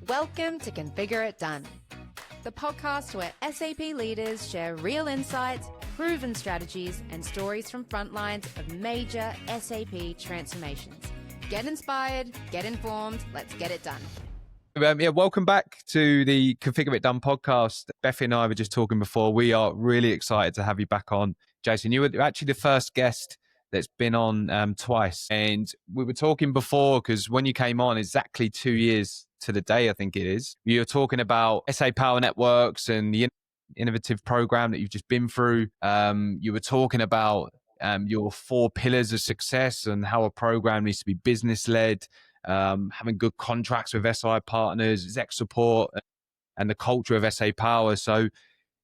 Welcome to Configure It Done, the podcast where SAP leaders share real insights, proven strategies, and stories from front lines of major SAP transformations. Get inspired, get informed, let's get it done. Welcome back to the Configure It Done podcast. Bethany and I were just talking before. We are really excited to have you back on. Jason, you were actually the first guest that's been on twice. And we were talking before, because when you came on, exactly 2 years to the day, I think it is, you were talking about SA Power Networks and the innovative program that you've just been through. You were talking about your 4 pillars of success and how a program needs to be business-led, having good contracts with SI partners, exec support, and the culture of SA Power. So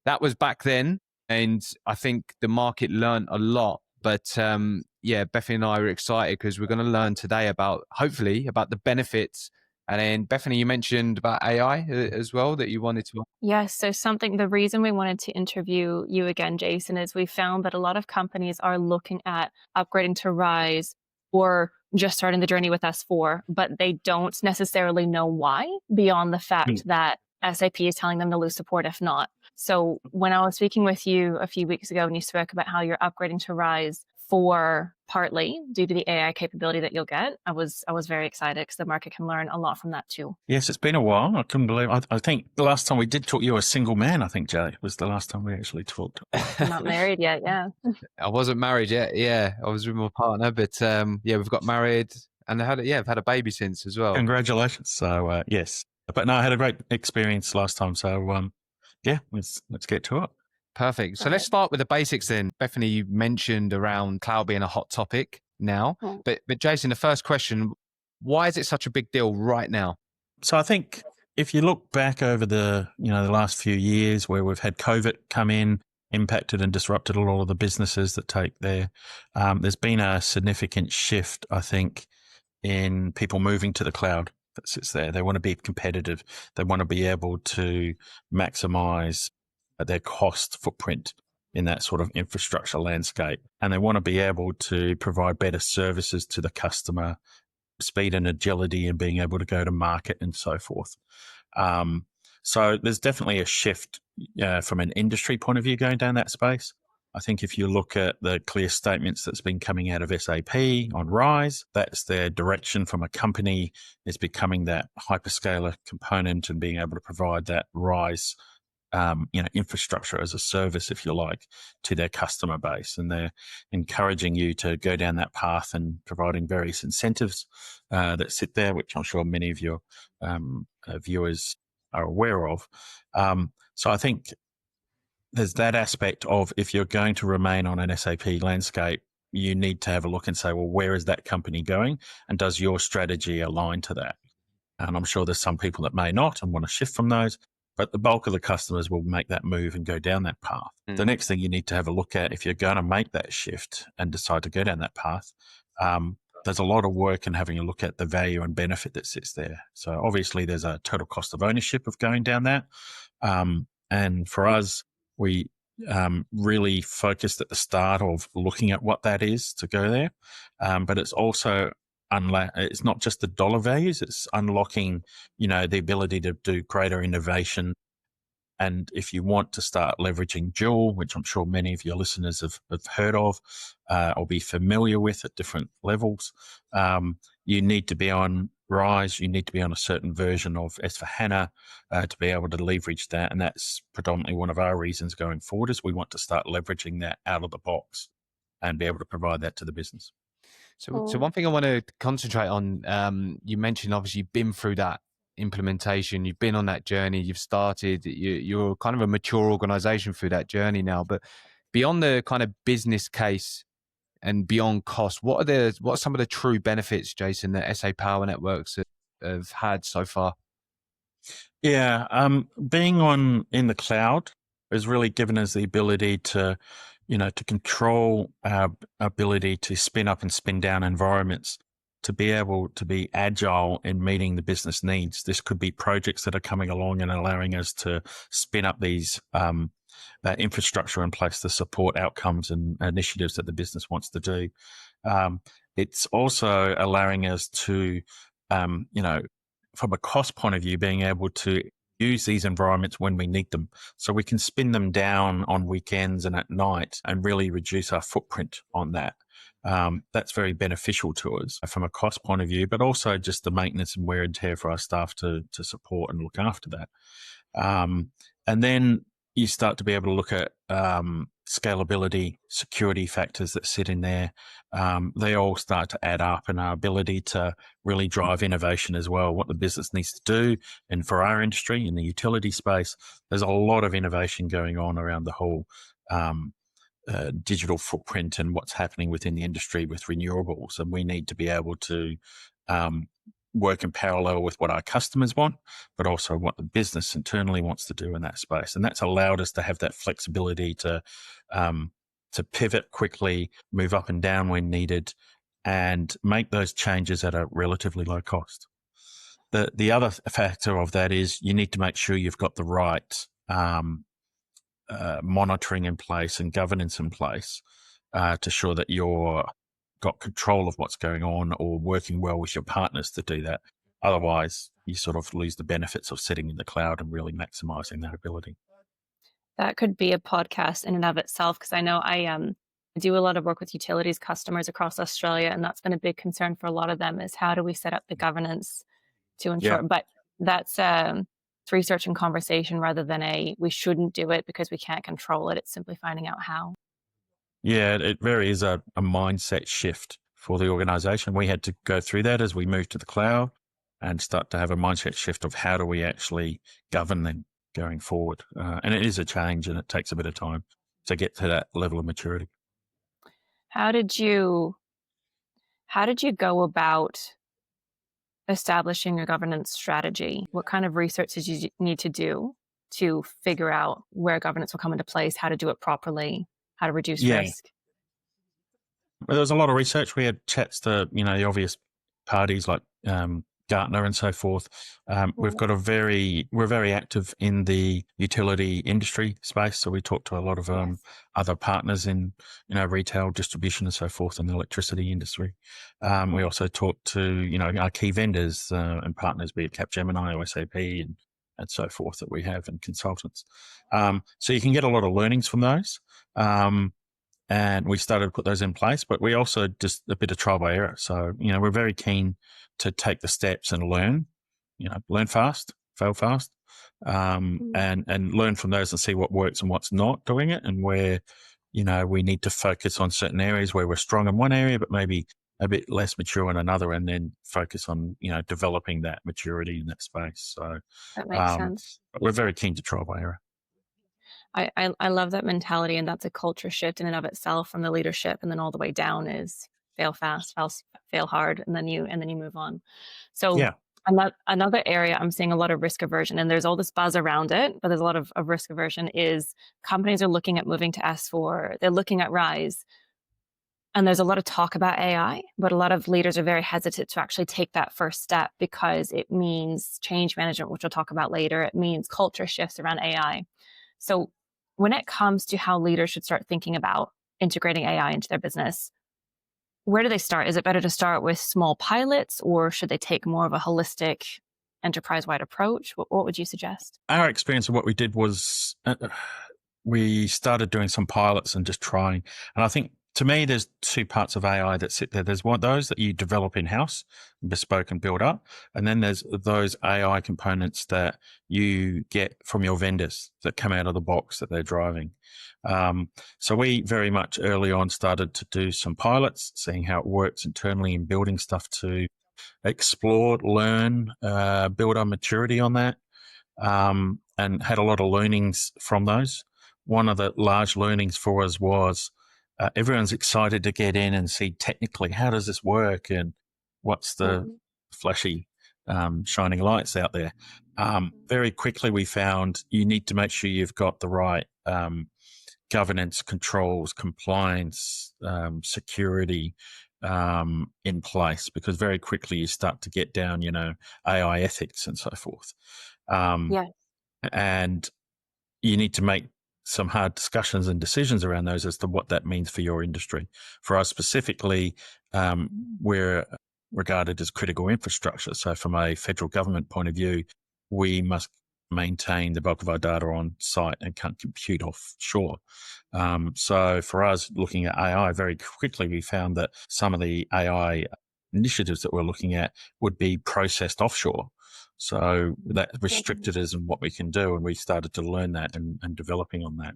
that was back then, and I think the market learned a lot. But Bethany and I are excited because we're going to learn today hopefully about the benefits. And then Bethany, you mentioned about AI as well that you wanted to. Yes. So the reason we wanted to interview you again, Jason, is we found that a lot of companies are looking at upgrading to RISE or just starting the journey with S4, but they don't necessarily know why, beyond the fact that SAP is telling them to lose support if not. So when I was speaking with you a few weeks ago and you spoke about how you're upgrading to RISE for partly due to the AI capability that you'll get, I was very excited because the market can learn a lot from that too. Yes, it's been a while. I couldn't believe I think the last time we did talk, you were a single man, I think, Jay, was the last time we actually talked. I'm not married yet, yeah. I wasn't married yet, yeah. I was with my partner, but we've got married and I've had a baby since as well. Congratulations. So, yes. But no, I had a great experience last time. So, let's get to it. Perfect. So let's start with the basics then. Bethany, you mentioned around cloud being a hot topic now. But Jason, the first question, why is it such a big deal right now? So I think if you look back over the last few years where we've had COVID come in, impacted and disrupted a lot of the businesses that take there, there's been a significant shift, I think, in people moving to the cloud that sits there. They want to be competitive. They want to be able to maximize their cost footprint in that sort of infrastructure landscape. And they want to be able to provide better services to the customer, speed and agility and being able to go to market and so forth. So there's definitely a shift from an industry point of view going down that space. I think if you look at the clear statements that's been coming out of SAP on RISE, that's their direction from a company is becoming that hyperscaler component and being able to provide that RISE infrastructure as a service, if you like, to their customer base. And they're encouraging you to go down that path and providing various incentives that sit there, which I'm sure many of your viewers are aware of. So I think there's that aspect of if you're going to remain on an SAP landscape, you need to have a look and say, well, where is that company going? And does your strategy align to that? And I'm sure there's some people that may not and want to shift from those. But the bulk of the customers will make that move and go down that path. The next thing you need to have a look at, if you're going to make that shift and decide to go down that path, there's a lot of work in having a look at the value and benefit that sits there. So obviously there's a total cost of ownership of going down that. And for us, we really focused at the start of looking at what that is to go there. But it's also it's not just the dollar values, it's unlocking, the ability to do greater innovation. And if you want to start leveraging Joule, which I'm sure many of your listeners have heard of or be familiar with at different levels, you need to be on RISE, you need to be on a certain version of S4HANA to be able to leverage that. And that's predominantly one of our reasons going forward is we want to start leveraging that out of the box and be able to provide that to the business. So one thing I want to concentrate on, you mentioned obviously you've been through that implementation, you've been on that journey, you've started, you're kind of a mature organization through that journey now, but beyond the kind of business case and beyond cost, what are some of the true benefits, Jason, that SA Power Networks have had so far? Yeah, being in the cloud has really given us the ability to control our ability to spin up and spin down environments, to be able to be agile in meeting the business needs. This could be projects that are coming along and allowing us to spin up these that infrastructure in place to support outcomes and initiatives that the business wants to do. It's also allowing us to, from a cost point of view, being able to use these environments when we need them. So we can spin them down on weekends and at night and really reduce our footprint on that. That's very beneficial to us from a cost point of view, but also just the maintenance and wear and tear for our staff to support and look after that. And then you start to be able to look at scalability, security factors that sit in there. They all start to add up, and our ability to really drive innovation as well, what the business needs to do. And for our industry in the utility space, there's a lot of innovation going on around the whole digital footprint and what's happening within the industry with renewables. And we need to be able to work in parallel with what our customers want, but also what the business internally wants to do in that space. And that's allowed us to have that flexibility to pivot quickly, move up and down when needed, and make those changes at a relatively low cost. The other factor of that is you need to make sure you've got the right monitoring in place and governance in place to ensure that you're got control of what's going on or working well with your partners to do that. Otherwise, you sort of lose the benefits of sitting in the cloud and really maximizing that ability. That could be a podcast in and of itself, because I know I do a lot of work with utilities customers across Australia, and that's been a big concern for a lot of them is how do we set up the governance to ensure. But that's research and conversation rather than we shouldn't do it because we can't control it. It's simply finding out how. Yeah, it really is a mindset shift for the organization. We had to go through that as we moved to the cloud and start to have a mindset shift of how do we actually govern them going forward. And it is a change, and it takes a bit of time to get to that level of maturity. How did you go about establishing your governance strategy? What kind of research did you need to do to figure out where governance will come into place, how to do it properly, how to reduce risk? Well, there was a lot of research. We had chats to, the obvious parties like Gartner and so forth. We're very active in the utility industry space. So we talk to a lot of other partners in, retail, distribution and so forth in the electricity industry. We also talk to, our key vendors and partners, be it Capgemini or SAP and so forth that we have, and consultants. So you can get a lot of learnings from those. And we started to put those in place, but we also just a bit of trial by error. So, we're very keen to take the steps and learn, learn fast, fail fast, and learn from those and see what works and what's not doing it, and where, we need to focus on certain areas where we're strong in one area, but maybe a bit less mature in another, and then focus on, developing that maturity in that space. So that makes sense. But we're very keen to trial by error. I love that mentality, and that's a culture shift in and of itself from the leadership, and then all the way down is fail fast, fail hard, and then you move on. So another area I'm seeing a lot of risk aversion, and there's all this buzz around it, but there's a lot of risk aversion, is companies are looking at moving to S4, they're looking at RISE, and there's a lot of talk about AI, but a lot of leaders are very hesitant to actually take that first step because it means change management, which we'll talk about later. It means culture shifts around AI. So when it comes to how leaders should start thinking about integrating AI into their business, where do they start? Is it better to start with small pilots, or should they take more of a holistic enterprise-wide approach? What would you suggest? Our experience of what we did was we started doing some pilots and just trying. And I think, to me, there's two parts of AI that sit there. There's those that you develop in-house, bespoke and build up. And then there's those AI components that you get from your vendors that come out of the box that they're driving. So we very much early on started to do some pilots, seeing how it works internally and building stuff to explore, learn, build our maturity on that, and had a lot of learnings from those. One of the large learnings for us was everyone's excited to get in and see technically how does this work and what's the flashy shining lights out there. Very quickly we found you need to make sure you've got the right governance, controls, compliance, security in place, because very quickly you start to get down, AI ethics and so forth. And you need to make some hard discussions and decisions around those as to what that means for your industry. For us specifically, we're regarded as critical infrastructure. So from a federal government point of view, we must maintain the bulk of our data on site and can't compute offshore. So for us, looking at AI, very quickly we found that some of the AI initiatives that we're looking at would be processed offshore. So that restricted us in what we can do, and we started to learn that and developing on that.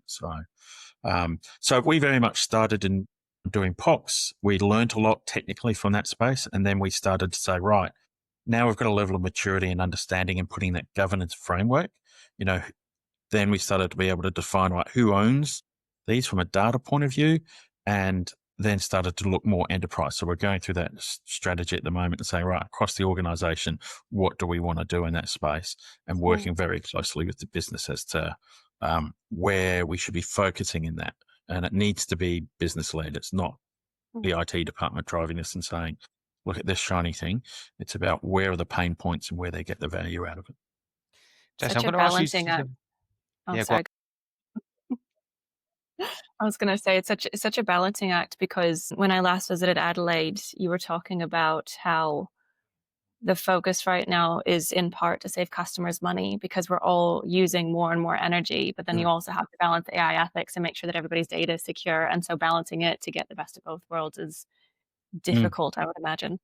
So we very much started in doing POCs. We learned a lot technically from that space, and then we started to say, right, now we've got a level of maturity and understanding and putting that governance framework. Then we started to be able to define, right, who owns these from a data point of view, and then started to look more enterprise. So we're going through that strategy at the moment and saying, right, across the organization, what do we want to do in that space? And working very closely with the business as to where we should be focusing in that. And it needs to be business led. It's not the IT department driving this and saying, look at this shiny thing. It's about where are the pain points and where they get the value out of it. Jason, Such I'm a going to ask you. balancing act. Oh, Yeah, go on. sorry. I was going to say it's such a balancing act, because when I last visited Adelaide, you were talking about how the focus right now is in part to save customers money because we're all using more and more energy, but then you also have to balance AI ethics and make sure that everybody's data is secure. And so balancing it to get the best of both worlds is difficult, I would imagine.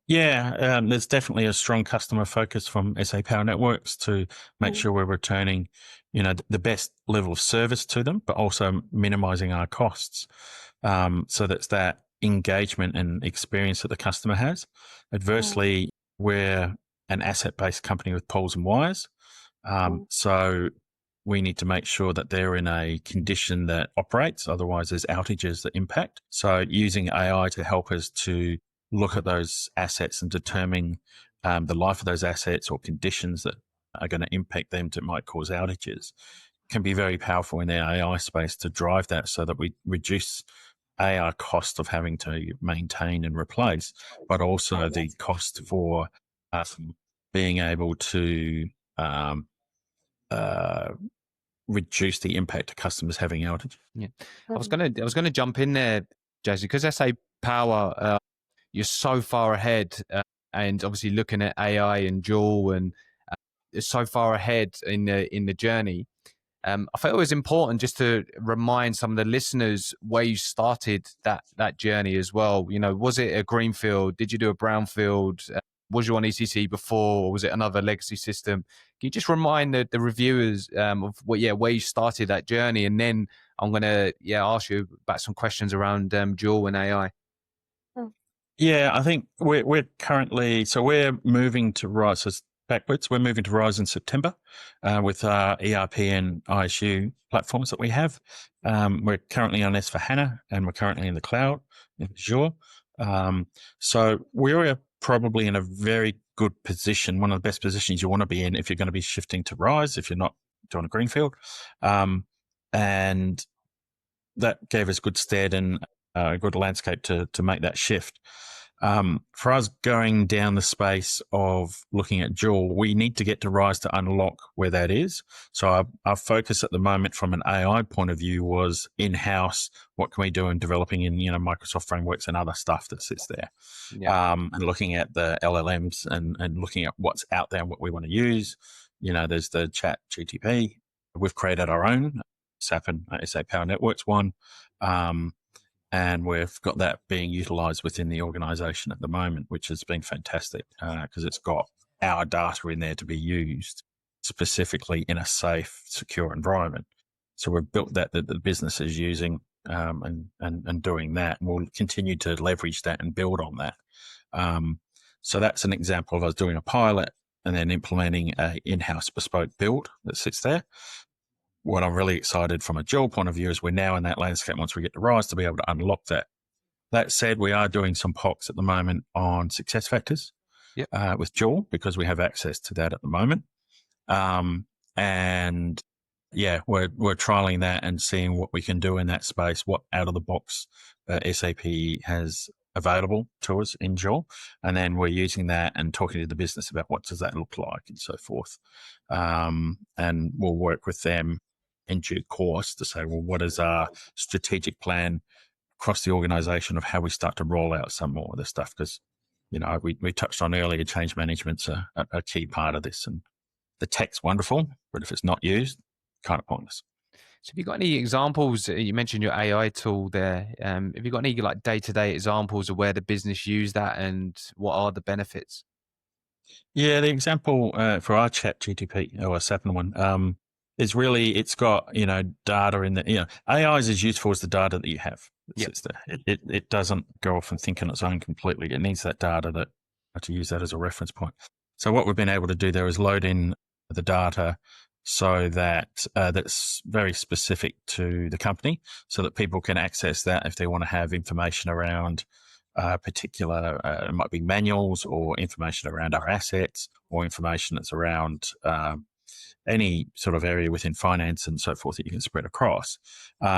Yeah, there's definitely a strong customer focus from SA Power Networks to make sure we're returning, the best level of service to them, but also minimizing our costs. So that's that engagement and experience that the customer has. Adversely, we're an asset-based company with poles and wires. So we need to make sure that they're in a condition that operates. Otherwise, there's outages that impact. So using AI to help us to look at those assets and determine the life of those assets or conditions that are going to impact them that might cause outages can be very powerful in the AI space to drive that, so that we reduce our cost of having to maintain and replace, but also the cost for being able to reduce the impact of customers having outage. Yeah, I was gonna jump in there, Jason, because SA Power, you're so far ahead, and obviously looking at AI and Joule, and it's so far ahead in the journey. I felt it was important just to remind some of the listeners where you started that journey as well. Was it a greenfield? Did you do a brownfield? Was you on ECC before, or was it another legacy system? Can you just remind the reviewers of where you started that journey, and then I'm going to ask you about some questions around Joule and AI. Yeah, I think we're currently, so we're moving to Rise. So backwards, we're moving to Rise in September with our ERP and ISU platforms that we have. We're currently on S/4HANA, and we're currently in the cloud in Azure. So we're probably in a very good position, one of the best positions you want to be in if you're going to be shifting to Rise, if you're not doing a greenfield. And that gave us good stead and a good landscape to make that shift. For us going down the space of looking at Joule, we need to get to Rise to unlock where that is. So our focus at the moment from an AI point of view was in-house. What can we do in developing in, Microsoft frameworks and other stuff that sits there. Yeah. And looking at the LLMs and looking at what's out there and what we want to use. There's the Chat GTP. We've created our own SAP and SA Power Networks one. And we've got that being utilized within the organization at the moment, which has been fantastic because it's got our data in there to be used specifically in a safe, secure environment. So we've built that the business is using and doing that. And we'll continue to leverage that and build on that. So that's an example of us doing a pilot and then implementing a in-house bespoke build that sits there. What I'm really excited from a Joule point of view is we're now in that landscape once we get to Rise to be able to unlock that. That said, we are doing some POCs at the moment on success factors with Joule because we have access to that at the moment. And yeah, we're trialing that and seeing what we can do in that space, what out of the box SAP has available to us in Joule. And then we're using that and talking to the business about what does that look like and so forth. And we'll work with them in due course to say, well, what is our strategic plan across the organization of how we start to roll out some more of this stuff? Because we touched on earlier, change management's a key part of this, and the tech's wonderful, but if it's not used, kind of pointless. So have you got any examples? You mentioned your AI tool there. Have you got any like day-to-day examples of where the business use that and what are the benefits? Yeah, the example for our chat GTP or a SAPN one is really, it's got, data in the, AI is as useful as the data that you have that Yep. sits there. It doesn't go off and think on its own completely. It needs that data to use that as a reference point. So what we've been able to do there is load in the data so that that's very specific to the company, so that people can access that if they want to have information around particular, it might be manuals or information around our assets or information that's around any sort of area within finance and so forth that you can spread across,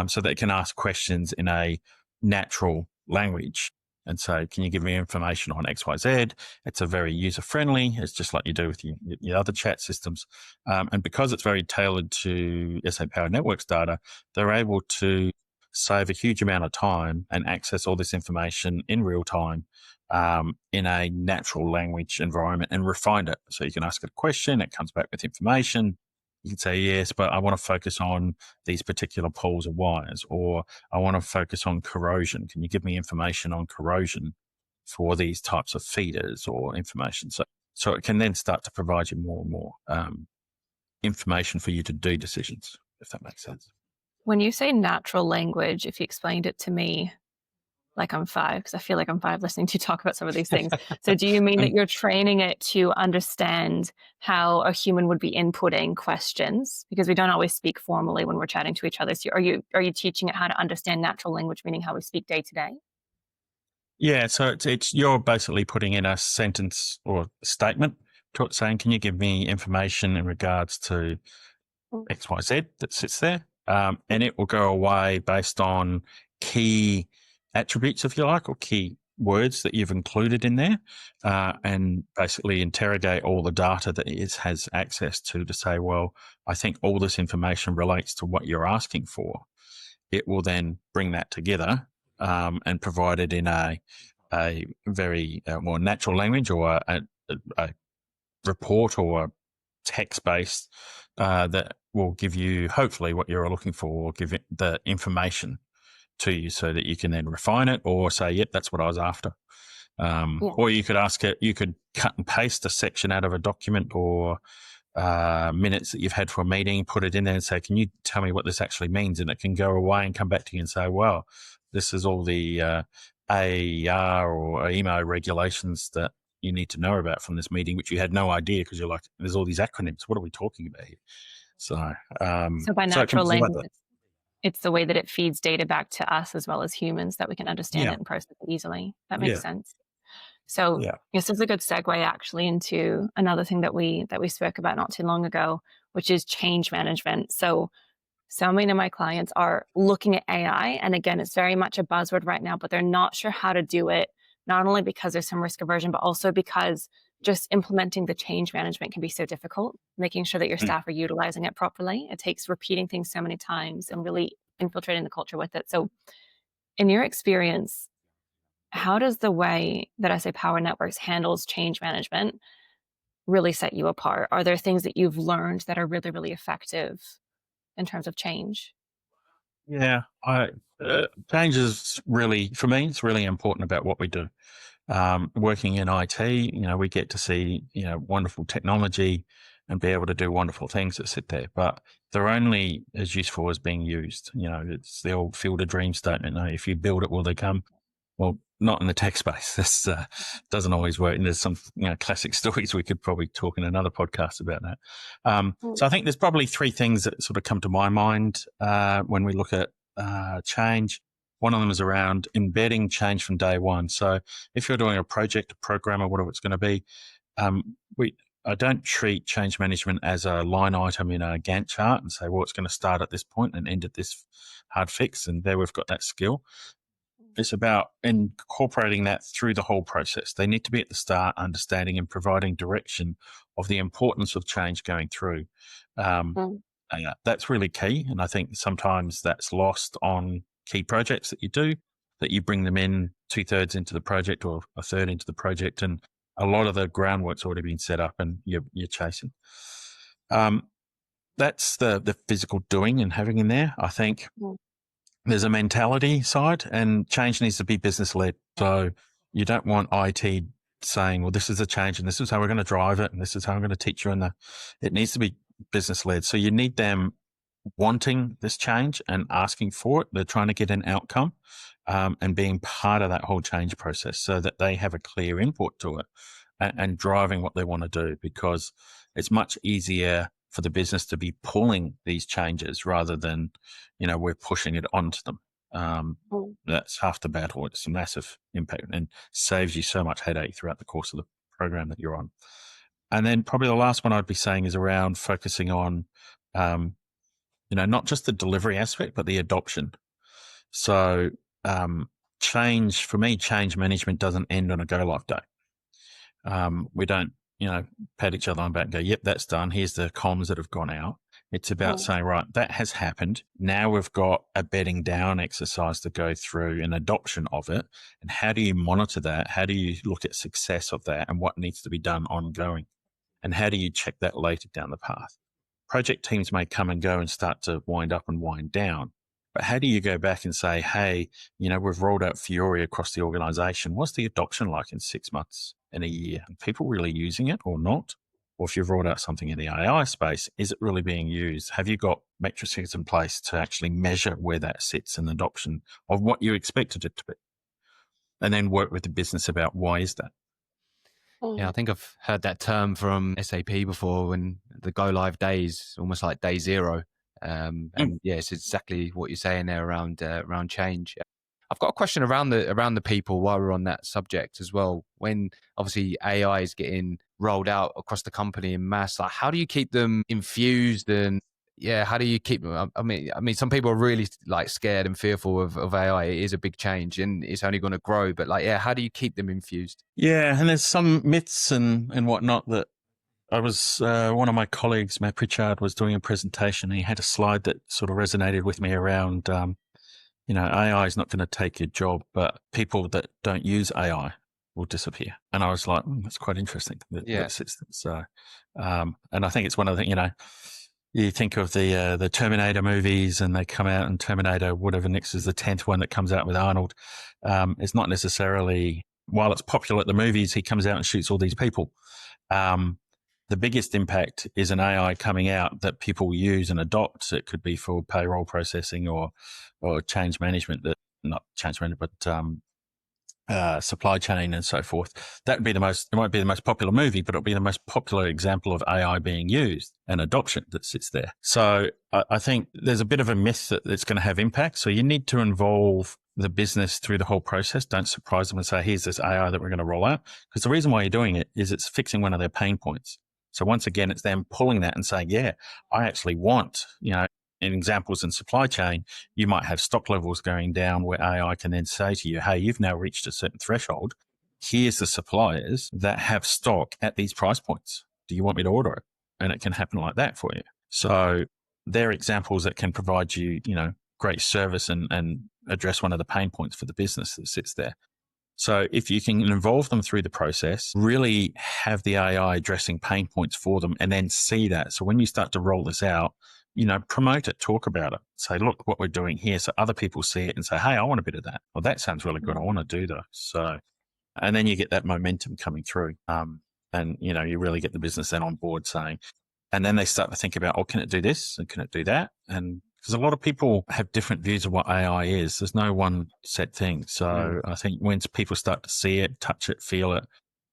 so that it can ask questions in a natural language and say, can you give me information on XYZ? It's a very user-friendly. It's just like you do with your other chat systems. And because it's very tailored to SA Power Networks data, they're able to save a huge amount of time and access all this information in real time in a natural language environment and refine it. So you can ask it a question, it comes back with information. You can say, yes, but I want to focus on these particular poles of wires, or I want to focus on corrosion. Can you give me information on corrosion for these types of feeders or information? So it can then start to provide you more and more information for you to do decisions, if that makes sense. When you say natural language, if you explained it to me like I'm 5, because I feel like I'm 5 listening to you talk about some of these things. So do you mean that you're training it to understand how a human would be inputting questions? Because we don't always speak formally when we're chatting to each other. So are you teaching it how to understand natural language, meaning how we speak day to day? Yeah, so it's you're basically putting in a sentence or statement to it saying, can you give me information in regards to XYZ that sits there? And it will go away based on key attributes, if you like, or key words that you've included in there, and basically interrogate all the data that it has access to say, well, I think all this information relates to what you're asking for. It will then bring that together and provide it in a very more natural language or a report or a text-based that will give you hopefully what you're looking for, or give it the information to you so that you can then refine it or say, yep, that's what I was after. Or you could ask it, you could cut and paste a section out of a document or minutes that you've had for a meeting, put it in there and say, can you tell me what this actually means? And it can go away and come back to you and say, well, this is all the AER or email regulations that you need to know about from this meeting, which you had no idea because you're like, there's all these acronyms. What are we talking about here? So by natural language, it's the way that it feeds data back to us as well as humans that we can understand it and process it easily. That makes sense. So this is a good segue actually into another thing that we spoke about not too long ago, which is change management. So many of my clients are looking at AI, and again, it's very much a buzzword right now, but they're not sure how to do it, not only because there's some risk aversion, but also because just implementing the change management can be so difficult, making sure that your staff are utilizing it properly. It takes repeating things so many times and really infiltrating the culture with it. So in your experience, how does the way that SA Power Networks handles change management really set you apart? Are there things that you've learned that are really, really effective in terms of change? Yeah, change is really, for me, it's really important about what we do. Working in IT, we get to see, wonderful technology and be able to do wonderful things that sit there, but they're only as useful as being used. It's the old field of dreams statement. If you build it, will they come? Well, not in the tech space. This doesn't always work. And there's some classic stories we could probably talk in another podcast about that. So I think there's probably 3 things that sort of come to my mind when we look at change. One of them is around embedding change from day one. So if you're doing a project, a program, or whatever it's going to be, I don't treat change management as a line item in a Gantt chart and say, well, it's going to start at this point and end at this hard fix, and there we've got that skill. It's about incorporating that through the whole process. They need to be at the start, understanding and providing direction of the importance of change going through. That's really key. And I think sometimes that's lost on key projects that you do. that you bring them in 2/3 into the project or a third into the project, and a lot of the groundwork's already been set up and you're chasing. That's the physical doing and having in there. I think there's a mentality side, and change needs to be business led. So you don't want IT saying, well, this is a change and this is how we're going to drive it and this is how I'm going to teach you. It needs to be business led. So you need them wanting this change and asking for it. They're trying to get an outcome, and being part of that whole change process so that they have a clear input to it and driving what they want to do, because it's much easier for the business to be pulling these changes rather than, we're pushing it onto them. That's half the battle. It's a massive impact and saves you so much headache throughout the course of the program that you're on. And then probably the last one I'd be saying is around focusing on, not just the delivery aspect, but the adoption. So change management doesn't end on a go live day. We don't, pat each other on the back and go, yep, that's done. Here's the comms that have gone out. It's about saying, right, that has happened. Now we've got a bedding down exercise to go through, an adoption of it. And how do you monitor that? How do you look at success of that and what needs to be done ongoing? And how do you check that later down the path? Project teams may come and go and start to wind up and wind down. But how do you go back and say, hey, we've rolled out Fiori across the organization. What's the adoption like in 6 months, in a year? Are people really using it or not? Or if you've rolled out something in the AI space, is it really being used? Have you got matrices in place to actually measure where that sits in adoption of what you expected it to be? And then work with the business about why is that? Yeah, I think I've heard that term from SAP before, when the go live days, almost like day zero. And yeah, it's exactly what you're saying there around change. I've got a question around the people while we're on that subject as well. When obviously AI is getting rolled out across the company in mass, like how do you keep them infused? And yeah, how do you keep them? I mean, some people are really like scared and fearful of AI. It is a big change and it's only going to grow. But like, yeah, how do you keep them infused? Yeah, and there's some myths and whatnot that I was, one of my colleagues, Matt Pritchard, was doing a presentation and he had a slide that sort of resonated with me around, AI is not going to take your job, but people that don't use AI will disappear. And I was like, that's quite interesting. So, and I think it's one of the, you think of the Terminator movies and they come out, and Terminator, whatever next is the 10th one that comes out with Arnold. It's not necessarily, while it's popular at the movies, he comes out and shoots all these people. The biggest impact is an AI coming out that people use and adopt. It could be for payroll processing or change management, not change management, but supply chain and so forth. That would be it might be the most popular movie, but it'll be the most popular example of AI being used and adoption that sits there. So I think there's a bit of a myth that it's going to have impact. So you need to involve the business through the whole process. Don't surprise them and say, here's this AI that we're going to roll out. Because the reason why you're doing it is it's fixing one of their pain points. So once again, it's them pulling that and saying, yeah, I actually want, in examples in supply chain, you might have stock levels going down where AI can then say to you, hey, you've now reached a certain threshold. Here's the suppliers that have stock at these price points. Do you want me to order it? And it can happen like that for you. So they're examples that can provide you, great service and address one of the pain points for the business that sits there. So if you can involve them through the process, really have the AI addressing pain points for them and then see that. So when you start to roll this out, promote it, talk about it, say, look what we're doing here. So other people see it and say, hey, I want a bit of that. Well, that sounds really good. I want to do that. So, and then you get that momentum coming through. And, you really get the business then on board saying, and then they start to think about, can it do this? And can it do that? And because a lot of people have different views of what AI is. There's no one set thing. So I think once people start to see it, touch it, feel it,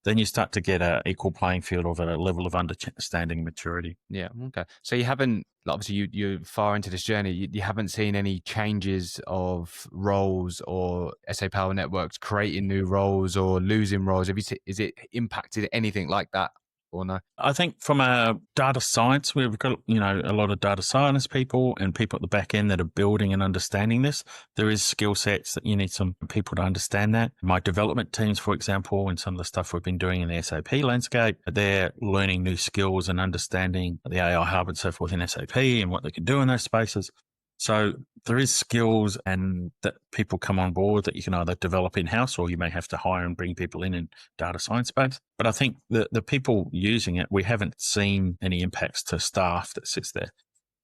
then you start to get an equal playing field of a level of understanding maturity. Yeah. Okay. So you haven't, obviously you're far into this journey. You haven't seen any changes of roles or SA Power Networks creating new roles or losing roles. Is it impacted anything like that? Or no? I think from a data science, we've got, a lot of data science people and people at the back end that are building and understanding this. There is skill sets that you need some people to understand that. My development teams, for example, and some of the stuff we've been doing in the SAP landscape, they're learning new skills and understanding the AI hub and so forth in SAP and what they can do in those spaces. So there is skills and that people come on board that you can either develop in-house, or you may have to hire and bring people in data science space. But I think the people using it, we haven't seen any impacts to staff that sits there.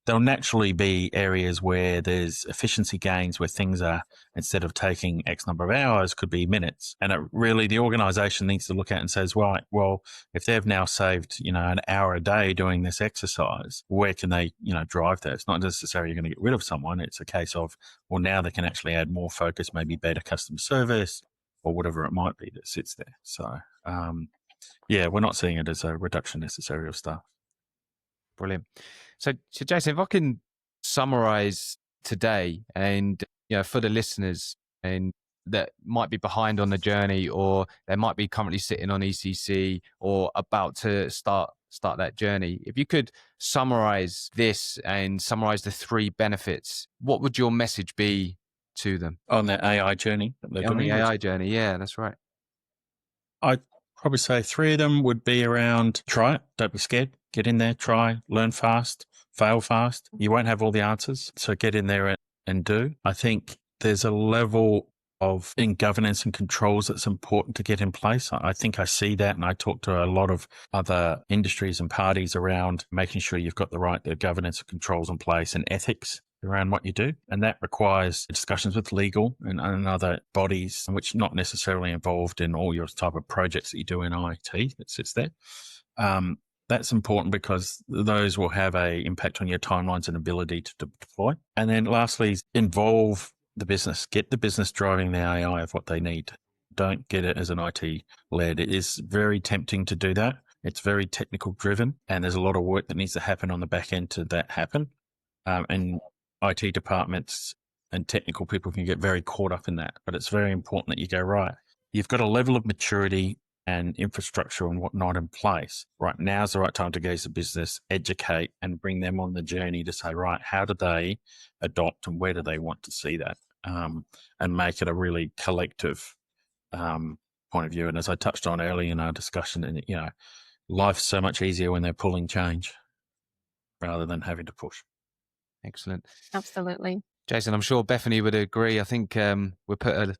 There'll naturally be areas where there's efficiency gains, where things are, instead of taking X number of hours, could be minutes. And it really, the organization needs to look at and says, right, well, if they've now saved, an hour a day doing this exercise, where can they, drive that? It's not necessarily you're going to get rid of someone. It's a case of, well, now they can actually add more focus, maybe better customer service or whatever it might be that sits there. So, we're not seeing it as a reduction necessary of staff. Brilliant. So Jason, if I can summarize today, and for the listeners and that might be behind on the journey, or they might be currently sitting on ECC or about to start that journey, if you could summarize this and summarize the 3 benefits, what would your message be to them on their AI journey? On the AI journey, yeah, that's right. I'd probably say 3 of them would be around try it, don't be scared, get in there, try, learn fast, fail fast. You won't have all the answers, so get in there and do. I think there's a level of in governance and controls that's important to get in place. I think I see that, and I talk to a lot of other industries and parties around making sure you've got the governance and controls in place and ethics around what you do. And that requires discussions with legal and other bodies, which not necessarily involved in all your type of projects that you do in IT that sits there. That's important because those will have a impact on your timelines and ability to deploy. And then lastly, involve the business. Get the business driving the AI of what they need. Don't get it as an IT led. It is very tempting to do that. It's very technical driven, and there's a lot of work that needs to happen on the back end to that happen. And IT departments and technical people can get very caught up in that. But it's very important that you go, right, you've got a level of maturity and infrastructure and whatnot in place. Right, now's the right time to go to business, educate, and bring them on the journey to say, right, how do they adopt and where do they want to see that? And make it a really collective point of view. And as I touched on earlier in our discussion, and life's so much easier when they're pulling change rather than having to push. Excellent. Absolutely. Jason, I'm sure Bethany would agree. I think we'll put a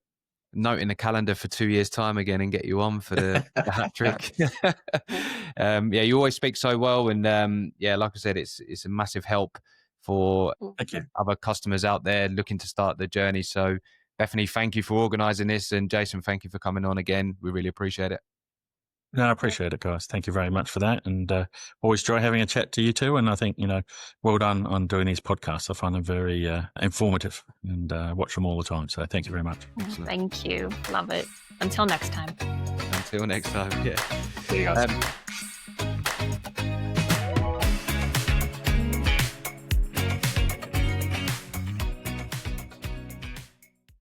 note in the calendar for 2 years' time again and get you on for the hat trick. You always speak so well, and like I said, it's a massive help for other customers out there looking to start the journey. So Bethany, thank you for organising this, and Jason, thank you for coming on again. We really appreciate it. No, I appreciate it, guys. Thank you very much for that. And always enjoy having a chat to you too. And I think, well done on doing these podcasts. I find them very informative, and watch them all the time. So thank you very much. Excellent. Thank you. Love it. Until next time. Until next time. Yeah. See you guys.